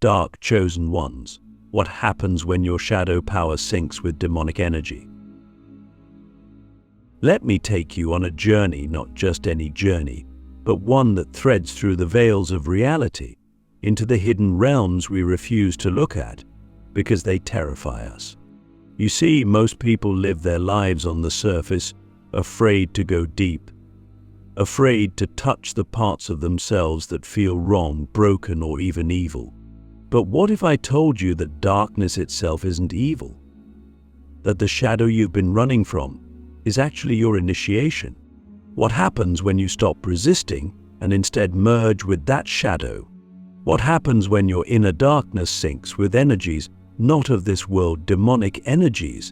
Dark chosen ones. What happens when your shadow power syncs with demonic energy? Let me take you on a journey, not just any journey, but one that threads through the veils of reality into the hidden realms we refuse to look at because they terrify us. You see, most people live their lives on the surface, afraid to go deep, afraid to touch the parts of themselves that feel wrong, broken, or even evil. But what if I told you that darkness itself isn't evil? That the shadow you've been running from is actually your initiation? What happens when you stop resisting and instead merge with that shadow? What happens when your inner darkness syncs with energies not of this world, demonic energies,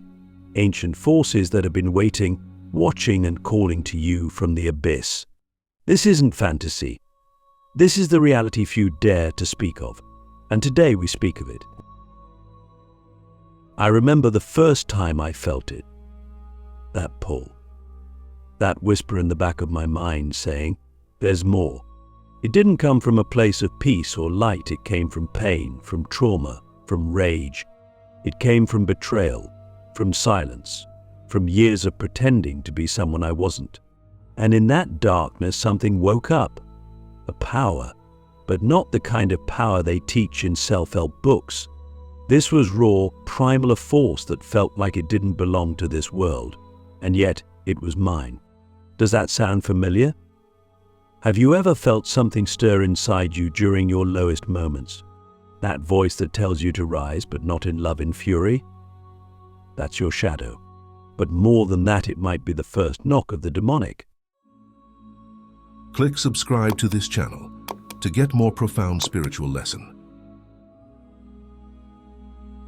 ancient forces that have been waiting, watching and calling to you from the abyss? This isn't fantasy. This is the reality few dare to speak of, and today we speak of it. I remember the first time I felt it. That pull. That whisper in the back of my mind saying, there's more. It didn't come from a place of peace or light. It came from pain, from trauma, from rage. It came from betrayal, from silence, from years of pretending to be someone I wasn't. And in that darkness, something woke up. A power, but not the kind of power they teach in self-help books. This was raw, primal, a force that felt like it didn't belong to this world, and yet it was mine. Does that sound familiar? Have you ever felt something stir inside you during your lowest moments? That voice that tells you to rise, but not in love and fury? That's your shadow. But more than that, it might be the first knock of the demonic. Click subscribe to this channel to get more profound spiritual lesson.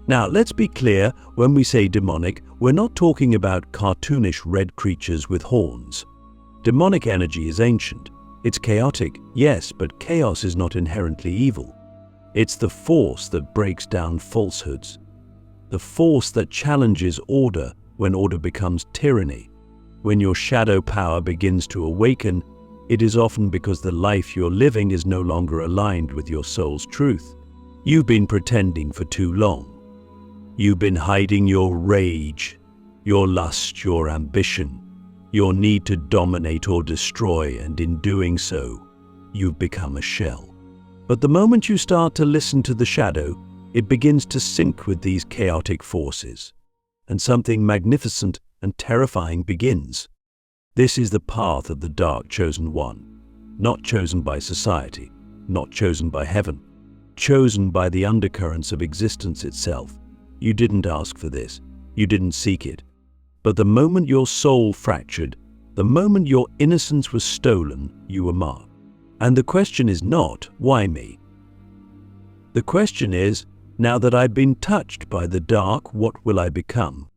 Now, let's be clear, when we say demonic, we're not talking about cartoonish red creatures with horns. Demonic energy is ancient. It's chaotic, yes, but chaos is not inherently evil. It's the force that breaks down falsehoods. The force that challenges order when order becomes tyranny. When your shadow power begins to awaken, it is often because the life you're living is no longer aligned with your soul's truth. You've been pretending for too long. You've been hiding your rage, your lust, your ambition, your need to dominate or destroy, and in doing so, you've become a shell. But the moment you start to listen to the shadow, it begins to sync with these chaotic forces, and something magnificent and terrifying begins. This is the path of the dark chosen one, not chosen by society, not chosen by heaven, chosen by the undercurrents of existence itself. You didn't ask for this, you didn't seek it. But the moment your soul fractured, the moment your innocence was stolen, you were marked. And the question is not, why me? The question is, now that I've been touched by the dark, what will I become?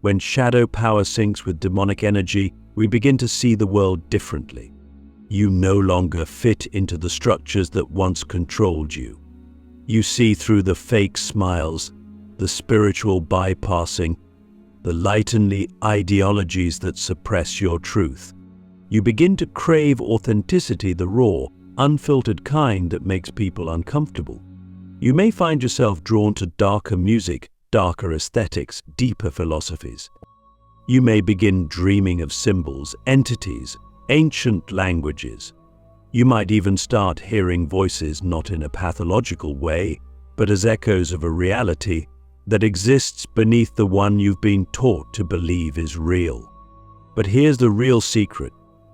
When shadow power syncs with demonic energy, we begin to see the world differently. You no longer fit into the structures that once controlled you. You see through the fake smiles, the spiritual bypassing, the lightenly ideologies that suppress your truth. You begin to crave authenticity, the raw, unfiltered kind that makes people uncomfortable. You may find yourself drawn to darker music, darker aesthetics, deeper philosophies. You may begin dreaming of symbols, entities, ancient languages. You might even start hearing voices not in a pathological way, but as echoes of a reality that exists beneath the one you've been taught to believe is real. But here's the real secret.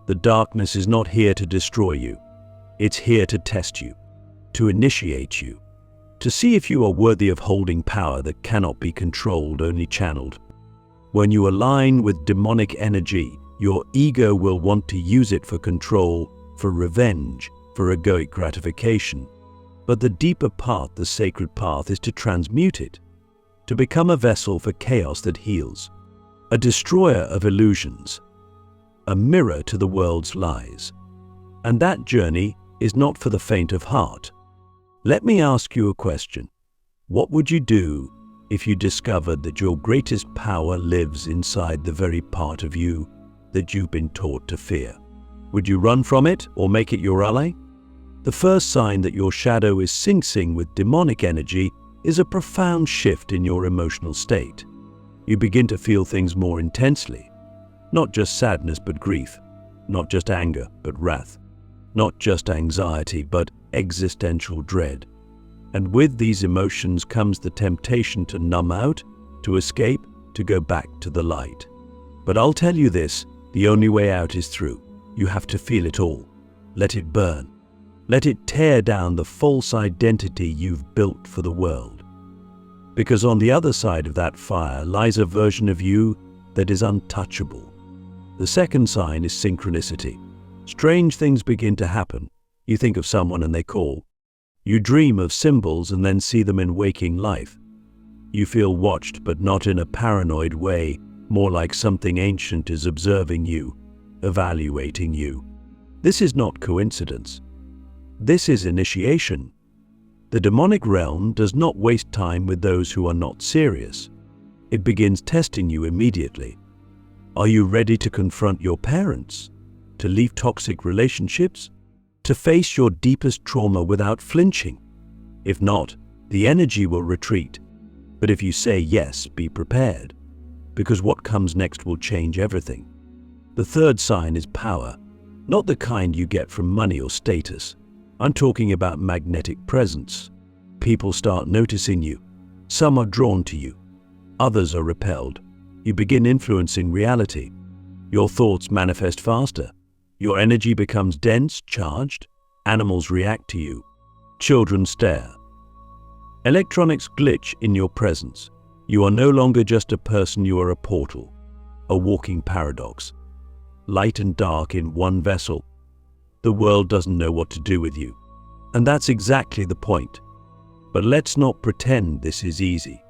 The darkness is not here to destroy you. It's here to test you, to initiate you, to see if you are worthy of holding power that cannot be controlled, only channeled. When you align with demonic energy, your ego will want to use it for control, for revenge, for egoic gratification. But the deeper path, the sacred path, is to transmute it, to become a vessel for chaos that heals, a destroyer of illusions, a mirror to the world's lies. And that journey is not for the faint of heart. Let me ask you a question. What would you do if you discovered that your greatest power lives inside the very part of you that you've been taught to fear? Would you run from it or make it your ally? The first sign that your shadow is syncing with demonic energy is a profound shift in your emotional state. You begin to feel things more intensely. Not just sadness but grief. Not just anger but wrath. Not just anxiety but existential dread. And with these emotions comes the temptation to numb out, to escape, to go back to the light. But I'll tell you this, the only way out is through. You have to feel it all. Let it burn. Let it tear down the false identity you've built for the world. Because on the other side of that fire lies a version of you that is untouchable. The second sign is synchronicity. Strange things begin to happen. You think of someone and they call. You dream of symbols and then see them in waking life. You feel watched, but not in a paranoid way, more like something ancient is observing you, evaluating you. This is not coincidence. This is initiation. The demonic realm does not waste time with those who are not serious. It begins testing you immediately. Are you ready to confront your parents? To leave toxic relationships? To face your deepest trauma without flinching? If not, the energy will retreat. But if you say yes, be prepared, because what comes next will change everything. The third sign is power, not the kind you get from money or status. I'm talking about magnetic presence. People start noticing you. Some are drawn to you. Others are repelled. You begin influencing reality. Your thoughts manifest faster. Your energy becomes dense, charged. Animals react to you. Children stare. Electronics glitch in your presence. You are no longer just a person, you are a portal, a walking paradox. Light and dark in one vessel. The world doesn't know what to do with you. And that's exactly the point. But let's not pretend this is easy.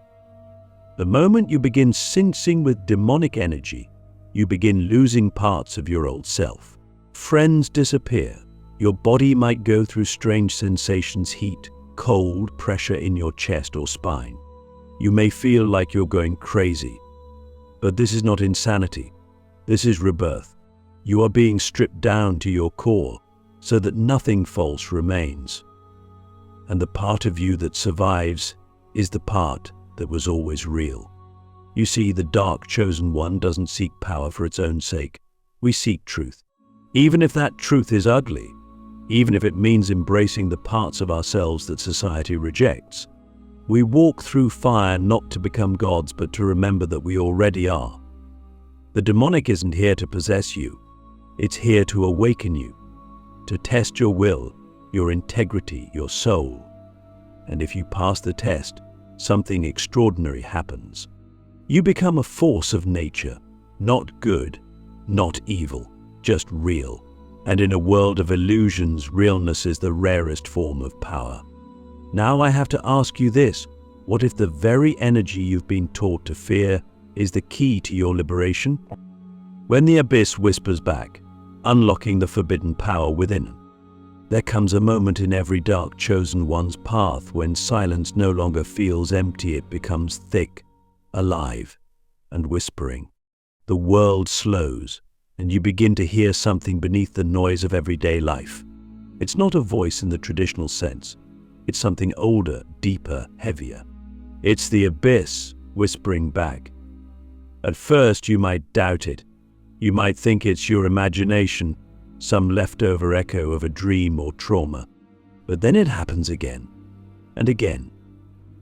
The moment you begin syncing with demonic energy, you begin losing parts of your old self. Friends disappear. Your body might go through strange sensations, heat, cold, pressure in your chest or spine. You may feel like you're going crazy. But this is not insanity. This is rebirth. You are being stripped down to your core so that nothing false remains. And the part of you that survives is the part that was always real. You see, the dark chosen one doesn't seek power for its own sake. We seek truth. Even if that truth is ugly, even if it means embracing the parts of ourselves that society rejects. We walk through fire not to become gods, but to remember that we already are. The demonic isn't here to possess you. It's here to awaken you, to test your will, your integrity, your soul. And if you pass the test, something extraordinary happens. You become a force of nature, not good, not evil, just real. And in a world of illusions, realness is the rarest form of power. Now I have to ask you this: what if the very energy you've been taught to fear is the key to your liberation? When the abyss whispers back, unlocking the forbidden power within, there comes a moment in every dark chosen one's path when silence no longer feels empty, it becomes thick, alive, and whispering. The world slows, and you begin to hear something beneath the noise of everyday life. It's not a voice in the traditional sense. It's something older, deeper, heavier. It's the abyss whispering back. At first you might doubt it. You might think it's your imagination, some leftover echo of a dream or trauma. But then it happens again and again,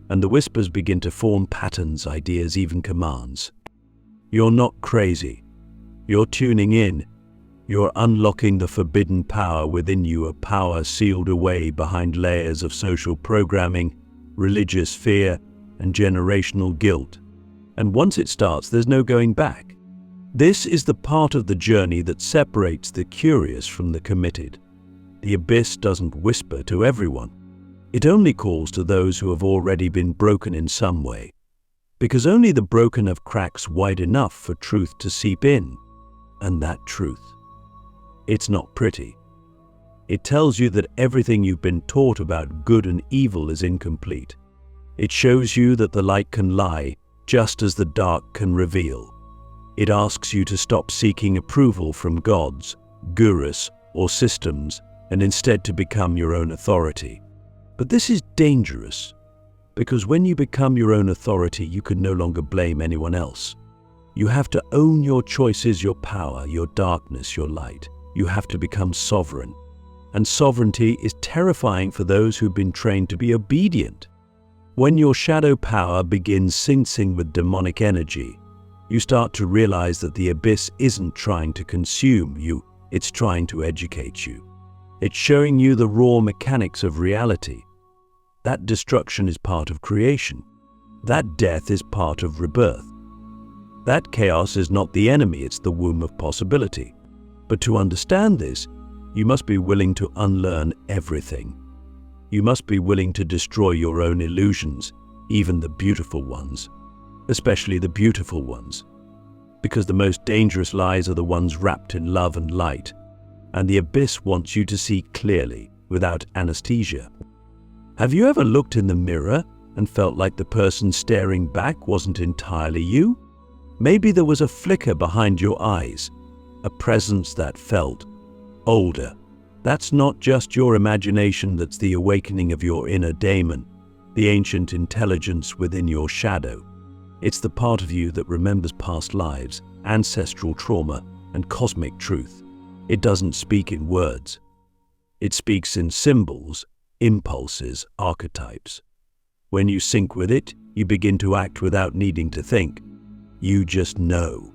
and the whispers begin to form patterns, ideas, even commands. You're not crazy. You're tuning in. You're unlocking the forbidden power within you, a power sealed away behind layers of social programming, religious fear, and generational guilt. And once it starts, there's no going back. This is the part of the journey that separates the curious from the committed. The abyss doesn't whisper to everyone. It only calls to those who have already been broken in some way. Because only the broken have cracks wide enough for truth to seep in. And that truth, it's not pretty. It tells you that everything you've been taught about good and evil is incomplete. It shows you that the light can lie just as the dark can reveal. It asks you to stop seeking approval from gods, gurus, or systems, and instead to become your own authority. But this is dangerous, because when you become your own authority, you can no longer blame anyone else. You have to own your choices, your power, your darkness, your light. You have to become sovereign. And sovereignty is terrifying for those who've been trained to be obedient. When your shadow power begins syncing with demonic energy, you start to realize that the abyss isn't trying to consume you, it's trying to educate you. It's showing you the raw mechanics of reality. That destruction is part of creation. That death is part of rebirth. That chaos is not the enemy, it's the womb of possibility. But to understand this, you must be willing to unlearn everything. You must be willing to destroy your own illusions, even the beautiful ones, especially the beautiful ones, because the most dangerous lies are the ones wrapped in love and light, and the abyss wants you to see clearly, without anesthesia. Have you ever looked in the mirror and felt like the person staring back wasn't entirely you? Maybe there was a flicker behind your eyes, a presence that felt older. That's not just your imagination, that's the awakening of your inner daemon, the ancient intelligence within your shadow. It's the part of you that remembers past lives, ancestral trauma, and cosmic truth. It doesn't speak in words. It speaks in symbols, impulses, archetypes. When you sync with it, you begin to act without needing to think. You just know.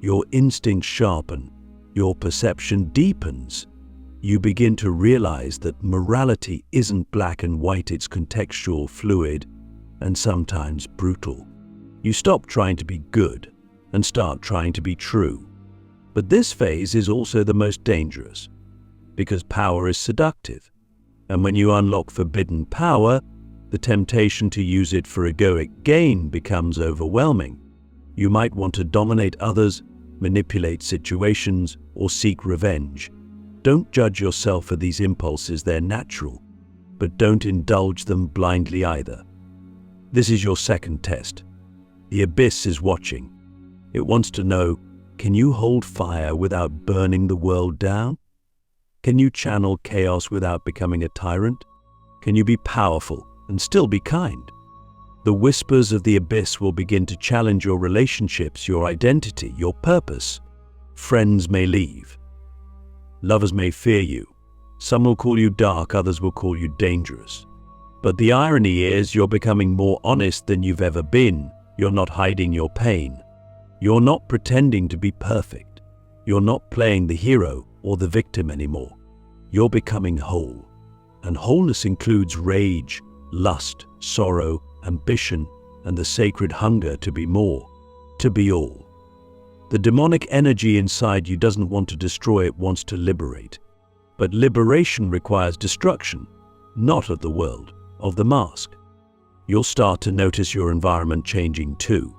Your instincts sharpen. Your perception deepens. You begin to realize that morality isn't black and white, it's contextual, fluid, and sometimes brutal. You stop trying to be good and start trying to be true. But this phase is also the most dangerous, because power is seductive. And when you unlock forbidden power, the temptation to use it for egoic gain becomes overwhelming. You might want to dominate others, manipulate situations, or seek revenge. Don't judge yourself for these impulses, they're natural, but don't indulge them blindly either. This is your second test. The abyss is watching. It wants to know, can you hold fire without burning the world down? Can you channel chaos without becoming a tyrant? Can you be powerful and still be kind? The whispers of the abyss will begin to challenge your relationships, your identity, your purpose. Friends may leave. Lovers may fear you. Some will call you dark, others will call you dangerous. But the irony is you're becoming more honest than you've ever been. You're not hiding your pain. You're not pretending to be perfect. You're not playing the hero or the victim anymore. You're becoming whole. And wholeness includes rage, lust, sorrow, ambition, and the sacred hunger to be more, to be all. The demonic energy inside you doesn't want to destroy, it wants to liberate. But liberation requires destruction, not of the world, of the mask. You'll start to notice your environment changing too.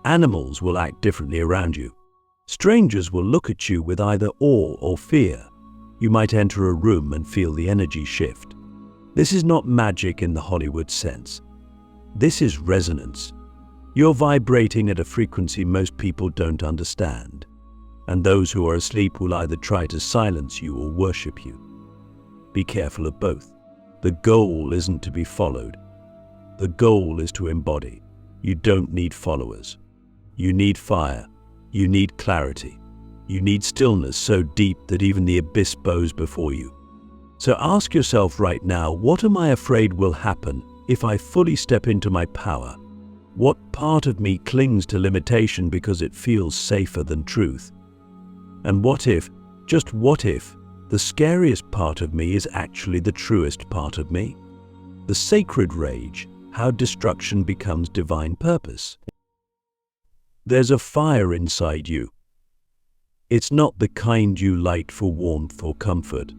Animals will act differently around you. Strangers will look at you with either awe or fear. You might enter a room and feel the energy shift. This is not magic in the Hollywood sense. This is resonance. You're vibrating at a frequency most people don't understand. And those who are asleep will either try to silence you or worship you. Be careful of both. The goal isn't to be followed. The goal is to embody. You don't need followers. You need fire. You need clarity. You need stillness so deep that even the abyss bows before you. So ask yourself right now, what am I afraid will happen if I fully step into my power? What part of me clings to limitation because it feels safer than truth? And what if, just what if, the scariest part of me is actually the truest part of me? The sacred rage, how destruction becomes divine purpose. There's a fire inside you. It's not the kind you light for warmth or comfort.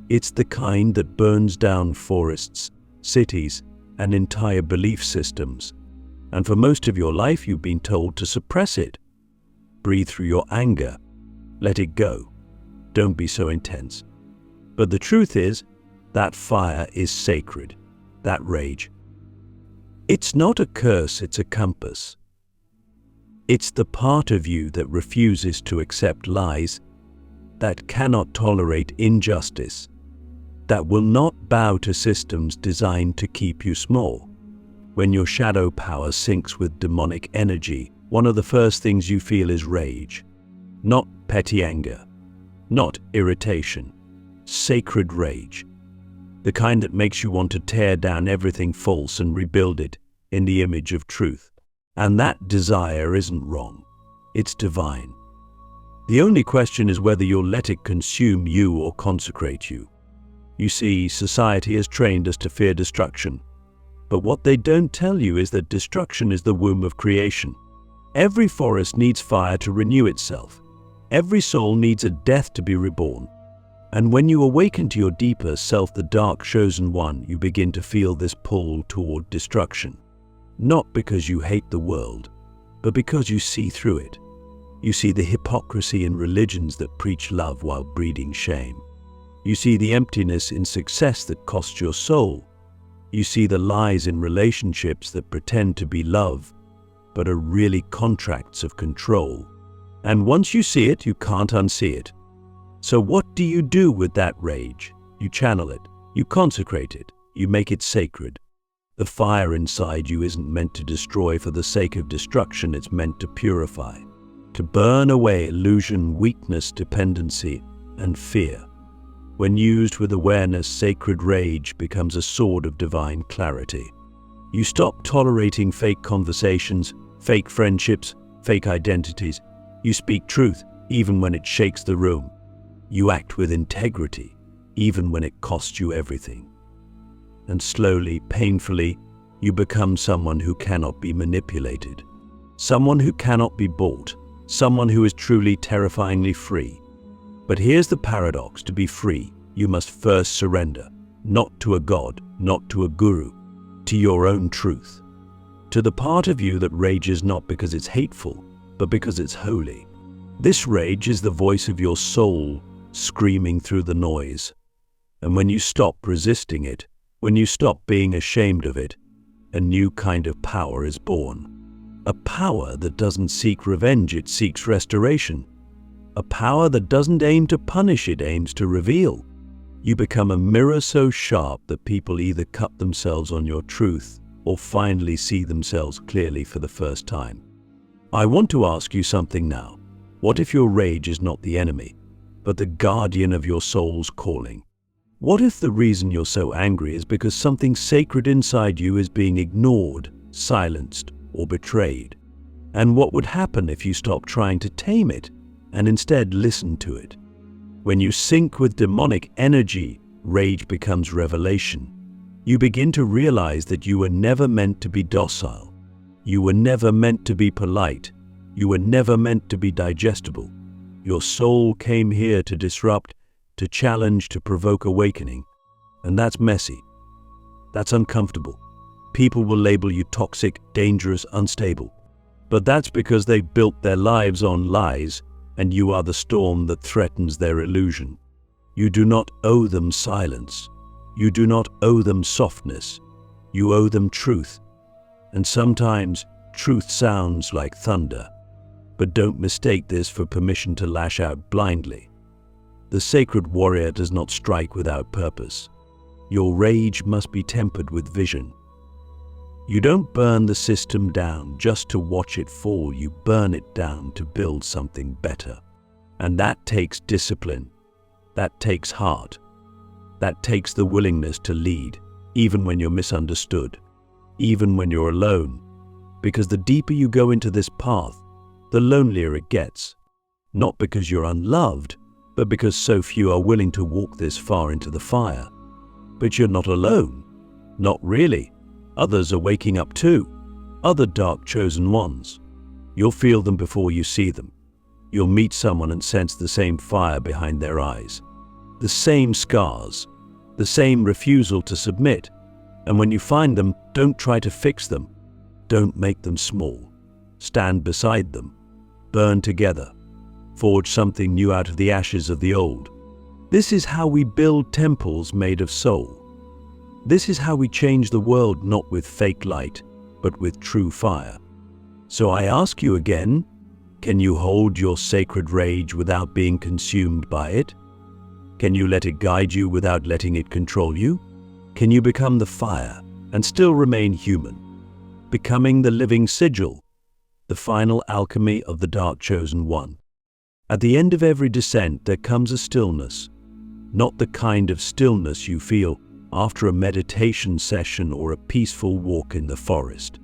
It's the kind that burns down forests, cities, and entire belief systems. And for most of your life, you've been told to suppress it. Breathe through your anger. Let it go. Don't be so intense. But the truth is, that fire is sacred. That rage. It's not a curse, it's a compass. It's the part of you that refuses to accept lies, that cannot tolerate injustice, that will not bow to systems designed to keep you small. When your shadow power syncs with demonic energy, one of the first things you feel is rage. Not petty anger, not irritation, sacred rage. The kind that makes you want to tear down everything false and rebuild it in the image of truth. And that desire isn't wrong, it's divine. The only question is whether you'll let it consume you or consecrate you. You see, society has trained us to fear destruction. But what they don't tell you is that destruction is the womb of creation. Every forest needs fire to renew itself. Every soul needs a death to be reborn. And when you awaken to your deeper self, the dark chosen one, you begin to feel this pull toward destruction. Not because you hate the world, but because you see through it. You see the hypocrisy in religions that preach love while breeding shame. You see the emptiness in success that costs your soul. You see the lies in relationships that pretend to be love, but are really contracts of control. And once you see it, you can't unsee it. So what do you do with that rage? You channel it, you consecrate it, you make it sacred. The fire inside you isn't meant to destroy for the sake of destruction, it's meant to purify, to burn away illusion, weakness, dependency, and fear. When used with awareness, sacred rage becomes a sword of divine clarity. You stop tolerating fake conversations, fake friendships, fake identities. You speak truth, even when it shakes the room. You act with integrity, even when it costs you everything. And slowly, painfully, you become someone who cannot be manipulated. Someone who cannot be bought. Someone who is truly terrifyingly free. But here's the paradox: to be free, you must first surrender, not to a god, not to a guru, to your own truth. To the part of you that rages not because it's hateful, but because it's holy. This rage is the voice of your soul screaming through the noise. And when you stop resisting it, when you stop being ashamed of it, a new kind of power is born. A power that doesn't seek revenge, it seeks restoration. A power that doesn't aim to punish, it aims to reveal. You become a mirror so sharp that people either cut themselves on your truth or finally see themselves clearly for the first time. I want to ask you something now. What if your rage is not the enemy, but the guardian of your soul's calling? What if the reason you're so angry is because something sacred inside you is being ignored, silenced, or betrayed? And what would happen if you stopped trying to tame it and instead listened to it? When you sync with demonic energy, rage becomes revelation. You begin to realize that you were never meant to be docile. You were never meant to be polite. You were never meant to be digestible. Your soul came here to disrupt, to challenge, to provoke awakening. And that's messy. That's uncomfortable. People will label you toxic, dangerous, unstable. But that's because they built their lives on lies, and you are the storm that threatens their illusion. You do not owe them silence. You do not owe them softness. You owe them truth. And sometimes truth sounds like thunder. But don't mistake this for permission to lash out blindly. The sacred warrior does not strike without purpose. Your rage must be tempered with vision. You don't burn the system down just to watch it fall. You burn it down to build something better. And that takes discipline. That takes heart. That takes the willingness to lead, even when you're misunderstood, even when you're alone. Because the deeper you go into this path, the lonelier it gets. Not because you're unloved, but because so few are willing to walk this far into the fire. But you're not alone. Not really. Others are waking up too. Other dark chosen ones. You'll feel them before you see them. You'll meet someone and sense the same fire behind their eyes. The same scars. The same refusal to submit. And when you find them, don't try to fix them. Don't make them small. Stand beside them. Burn together. Forge something new out of the ashes of the old. This is how we build temples made of soul. This is how we change the world, not with fake light, but with true fire. So I ask you again, Can you hold your sacred rage without being consumed by it? Can you let it guide you without letting it control you? Can you become the fire and still remain human, becoming the living sigil, the final alchemy of the dark chosen one? At the end of every descent there comes a stillness, not the kind of stillness you feel after a meditation session or a peaceful walk in the forest.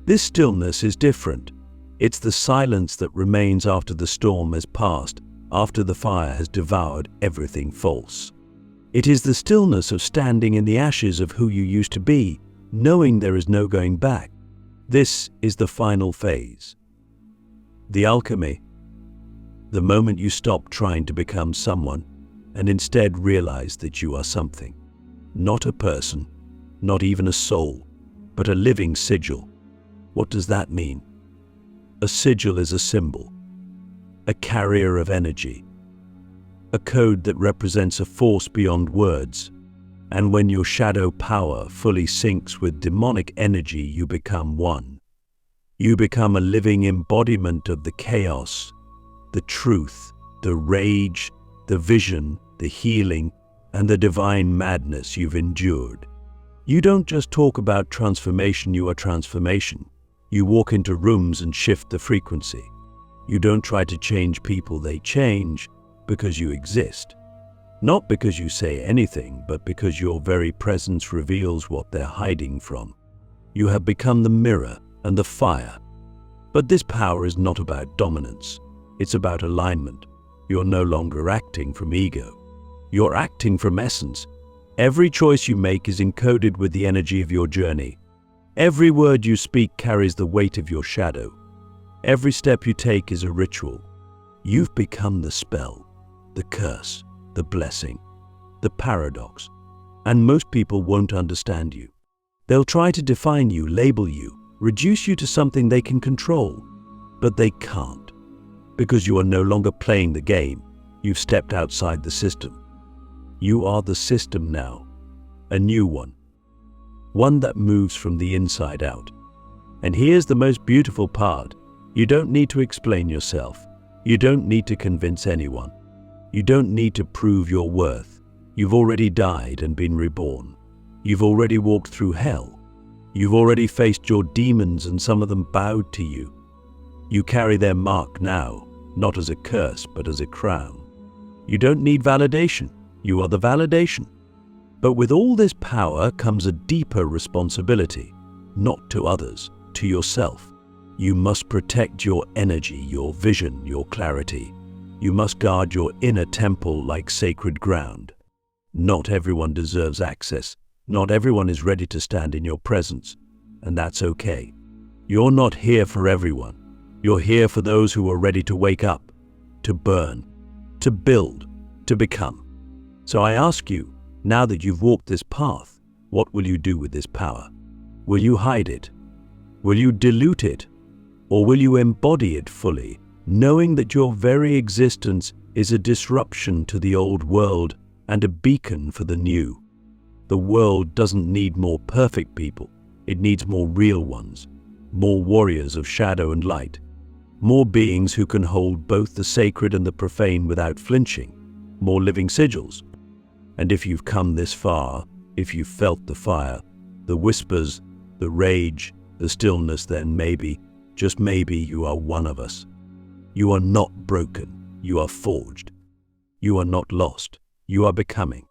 This stillness is different. It's the silence that remains after the storm has passed, after the fire has devoured everything false. It is the stillness of standing in the ashes of who you used to be, knowing there is no going back. This is the final phase. The alchemy. The moment you stop trying to become someone and instead realize that you are something. Not a person, not even a soul, but a living sigil. What does that mean? A sigil is a symbol, a carrier of energy, a code that represents a force beyond words. And when your shadow power fully syncs with demonic energy, you become one. You become a living embodiment of the chaos, the truth, the rage, the vision, the healing, and the divine madness you've endured. You don't just talk about transformation, you are transformation. You walk into rooms and shift the frequency. You don't try to change people, they change because you exist. Not because you say anything, but because your very presence reveals what they're hiding from. You have become the mirror and the fire. But this power is not about dominance. It's about alignment. You're no longer acting from ego. You're acting from essence. Every choice you make is encoded with the energy of your journey. Every word you speak carries the weight of your shadow. Every step you take is a ritual. You've become the spell, the curse, the blessing, the paradox. And most people won't understand you. They'll try to define you, label you, reduce you to something they can control. But they can't, because you are no longer playing the game. You've stepped outside the system. You are the system now, a new one that moves from the inside out. And here's the most beautiful part. You don't need to explain yourself. You don't need to convince anyone. You don't need to prove your worth. You've already died and been reborn. You've already walked through hell. You've already faced your demons, and some of them bowed to you. You carry their mark now, not as a curse, but as a crown. You don't need validation. You are the validation. But with all this power comes a deeper responsibility, not to others, to yourself. You must protect your energy, your vision, your clarity. You must guard your inner temple like sacred ground. Not everyone deserves access. Not everyone is ready to stand in your presence, and that's okay. You're not here for everyone. You're here for those who are ready to wake up, to burn, to build, to become. So I ask you, now that you've walked this path, what will you do with this power? Will you hide it? Will you dilute it? Or will you embody it fully, knowing that your very existence is a disruption to the old world and a beacon for the new? The world doesn't need more perfect people. It needs more real ones, more warriors of shadow and light, more beings who can hold both the sacred and the profane without flinching, more living sigils. And if you've come this far, if you've felt the fire, the whispers, the rage, the stillness, then maybe, just maybe, you are one of us. You are not broken. You are forged. You are not lost. You are becoming.